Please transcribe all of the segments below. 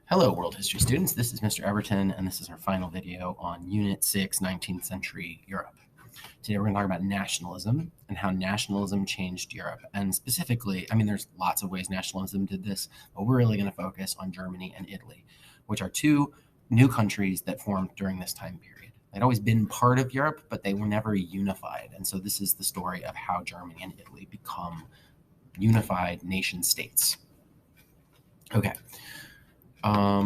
Hello, world history students. This is Mr. Everton, and this is our final video on Unit 6, 19th Century Europe. Today we're going to talk about nationalism and how nationalism changed Europe. And specifically, there's lots of ways nationalism did this, but we're really going to focus on Germany and Italy, which are two new countries that formed during this time period. They'd always been part of Europe, but they were never unified. And so this is the story of how Germany and Italy become unified nation states. Okay. I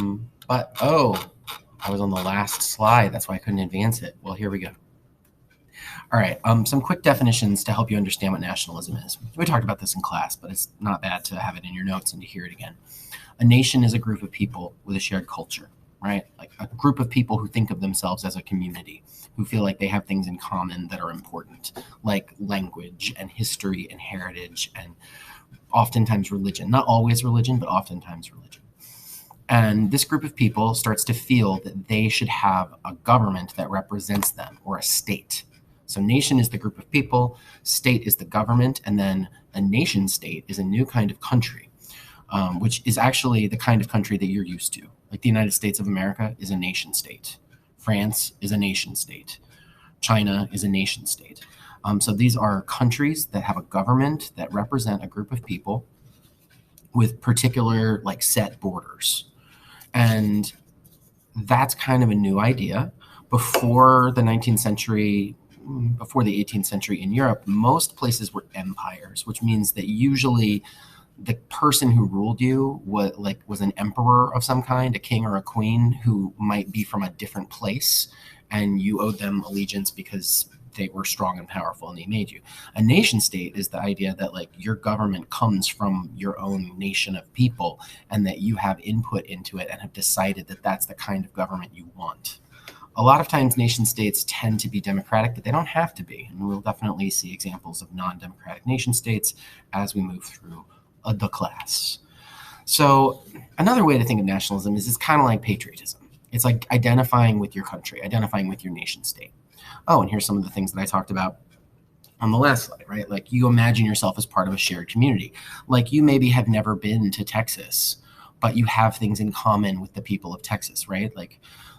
was on the last slide. That's why I couldn't advance it. Well, here we go. All right, some quick definitions to help you understand what nationalism is. We talked about this in class, but it's not bad to have it in your notes and to hear it again. A nation is a group of people with a shared culture, right? Like a group of people who think of themselves as a community, who feel like they have things in common that are important, like language and history and heritage and oftentimes religion. Not always religion, but oftentimes religion. And this group of people starts to feel that they should have a government that represents them, or a state. So nation is the group of people, state is the government, and then a nation state is a new kind of country, which is actually the kind of country that you're used to. Like the United States of America is a nation state. France is a nation state. China is a nation state. So these are countries that have a government that represent a group of people with particular set borders. And that's kind of a new idea. Before the 19th century, before the 18th century in Europe, most places were empires, which means that usually the person who ruled you was an emperor of some kind, a king or a queen who might be from a different place, and you owed them allegiance because they were strong and powerful and they made you. A nation state is the idea that your government comes from your own nation of people and that you have input into it and have decided that that's the kind of government you want. A lot of times nation states tend to be democratic, but they don't have to be. And we'll definitely see examples of non-democratic nation states as we move through the class. So another way to think of nationalism is it's kind of like patriotism. It's like identifying with your country, identifying with your nation state. Oh, and here's some of the things that I talked about on the last slide, right? You imagine yourself as part of a shared community. You maybe have never been to Texas, but you have things in common with the people of Texas, right?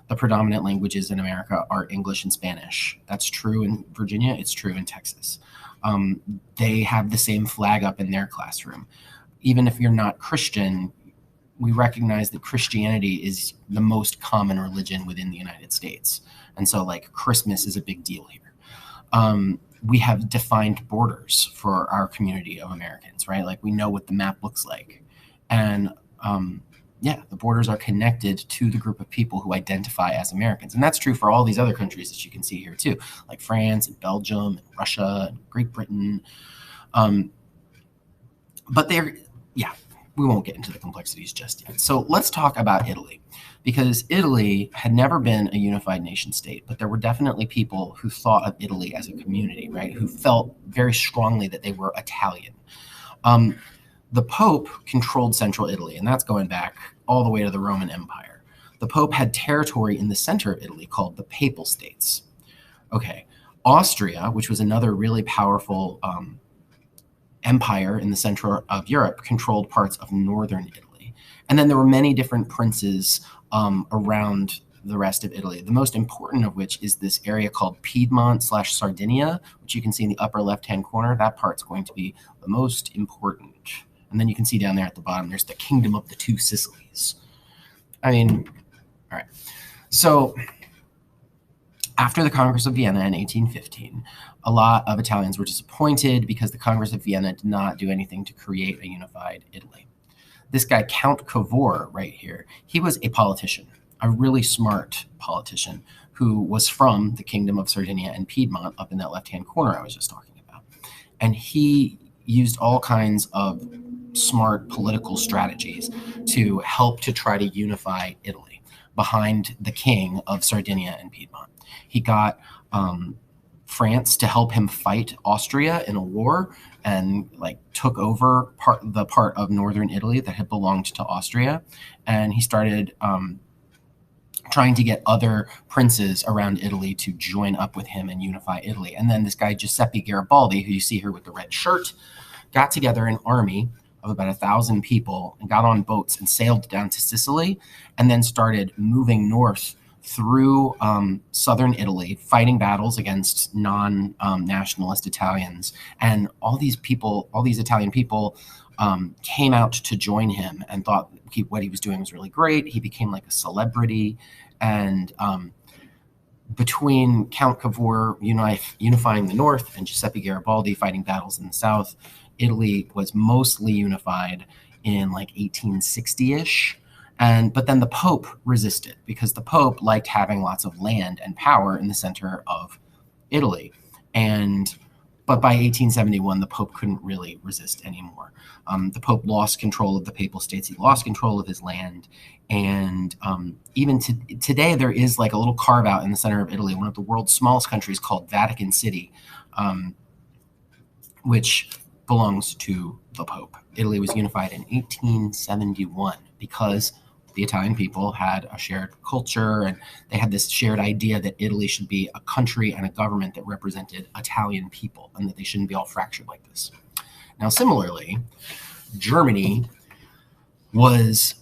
The predominant languages in America are English and Spanish. That's true in Virginia. It's true in Texas. They have the same flag up in their classroom. Even if you're not Christian, we recognize that Christianity is the most common religion within the United States. And so Christmas is a big deal here. We have defined borders for our community of Americans, right? We know what the map looks like. And the borders are connected to the group of people who identify as Americans. And that's true for all these other countries that you can see here too, like France and Belgium and Russia and Great Britain. We won't get into the complexities just yet. So let's talk about Italy, because Italy had never been a unified nation state, but there were definitely people who thought of Italy as a community, right? Who felt very strongly that they were Italian. The Pope controlled central Italy, and that's going back all the way to the Roman Empire. The Pope had territory in the center of Italy called the Papal States. Okay, Austria, which was another really powerful empire in the center of Europe, controlled parts of northern Italy. And then there were many different princes around the rest of Italy, the most important of which is this area called Piedmont/Sardinia, which you can see in the upper left-hand corner. That part's going to be the most important. And then you can see down there at the bottom, there's the Kingdom of the Two Sicilies. All right. So after the Congress of Vienna in 1815, a lot of Italians were disappointed because the Congress of Vienna did not do anything to create a unified Italy. This guy, Count Cavour, right here, he was a politician, a really smart politician who was from the Kingdom of Sardinia and Piedmont up in that left-hand corner I was just talking about. And he used all kinds of smart political strategies to help to try to unify Italy behind the king of Sardinia and Piedmont. He got France to help him fight Austria in a war and took over the part of northern Italy that had belonged to Austria. And he started trying to get other princes around Italy to join up with him and unify Italy. And then this guy, Giuseppe Garibaldi, who you see here with the red shirt, got together an army of about 1,000 people and got on boats and sailed down to Sicily and then started moving north through southern Italy, fighting battles against non-nationalist Italians. And all these Italian people came out to join him and thought what he was doing was really great. He became like a celebrity. And between Count Cavour unifying the north and Giuseppe Garibaldi fighting battles in the south, Italy was mostly unified in like 1860-ish. But then the Pope resisted because the Pope liked having lots of land and power in the center of Italy. But by 1871, the Pope couldn't really resist anymore. The Pope lost control of the Papal States. He lost control of his land. And even today, there is like a little carve out in the center of Italy, one of the world's smallest countries called Vatican City, which belongs to the Pope. Italy was unified in 1871 because the Italian people had a shared culture and they had this shared idea that Italy should be a country and a government that represented Italian people and that they shouldn't be all fractured like this. Now, similarly, Germany was,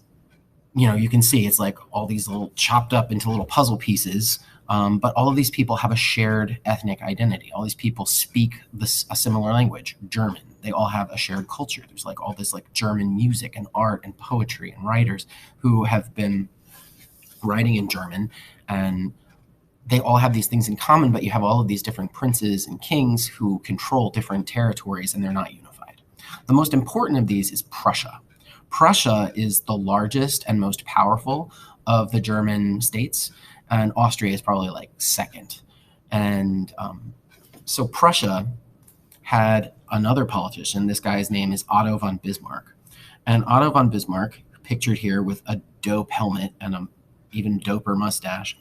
you can see it's like all these little chopped up into little puzzle pieces, but all of these people have a shared ethnic identity. All these people speak a similar language, German. They all have a shared culture. There's like all this like German music and art and poetry and writers who have been writing in German, and they all have these things in common, but you have all of these different princes and kings who control different territories and they're not unified. The most important of these is Prussia. Prussia is the largest and most powerful of the German states, and Austria is probably like second. And so Prussia had another politician. This guy's name is Otto von Bismarck. And Otto von Bismarck, pictured here with a dope helmet and an even doper mustache,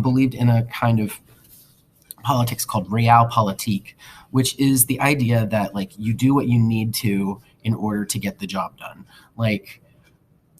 believed in a kind of politics called realpolitik, which is the idea that like you do what you need to in order to get the job done. Like,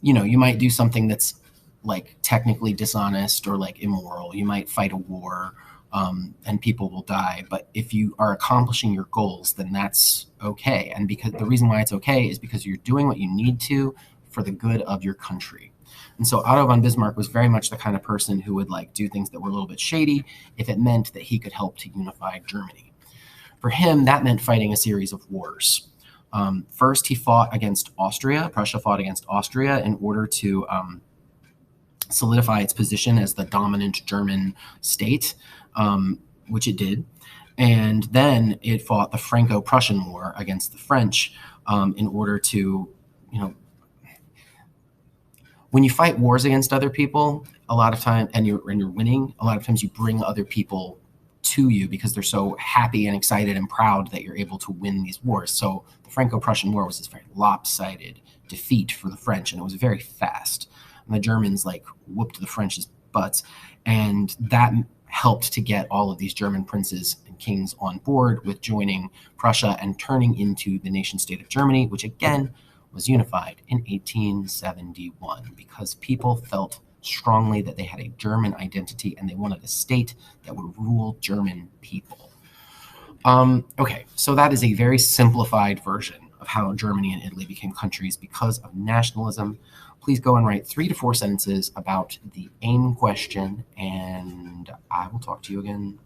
you might do something that's like technically dishonest or like immoral. You might fight a war and people will die. But if you are accomplishing your goals, then that's okay. And because the reason why it's okay is because you're doing what you need to for the good of your country. And so Otto von Bismarck was very much the kind of person who would like do things that were a little bit shady if it meant that he could help to unify Germany. For him, that meant fighting a series of wars. First, he fought against Austria. Prussia fought against Austria in order to solidify its position as the dominant German state, which it did. And then it fought the Franco-Prussian War against the French in order to, when you fight wars against other people, a lot of time, and you're winning, a lot of times you bring other people to you because they're so happy and excited and proud that you're able to win these wars. So the Franco-Prussian War was this very lopsided defeat for the French, and it was very fast. And the Germans like whooped the French's butts, and that helped to get all of these German princes and kings on board with joining Prussia and turning into the nation state of Germany, which again was unified in 1871 because people felt strongly that they had a German identity and they wanted a state that would rule German people. Okay, so that is a very simplified version of how Germany and Italy became countries because of nationalism. Please go and write 3 to 4 sentences about the AIM question, and I will talk to you again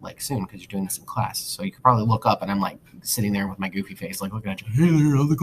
like soon because you're doing this in class. So you could probably look up and I'm like sitting there with my goofy face, like looking at you. Hey there, how's it going?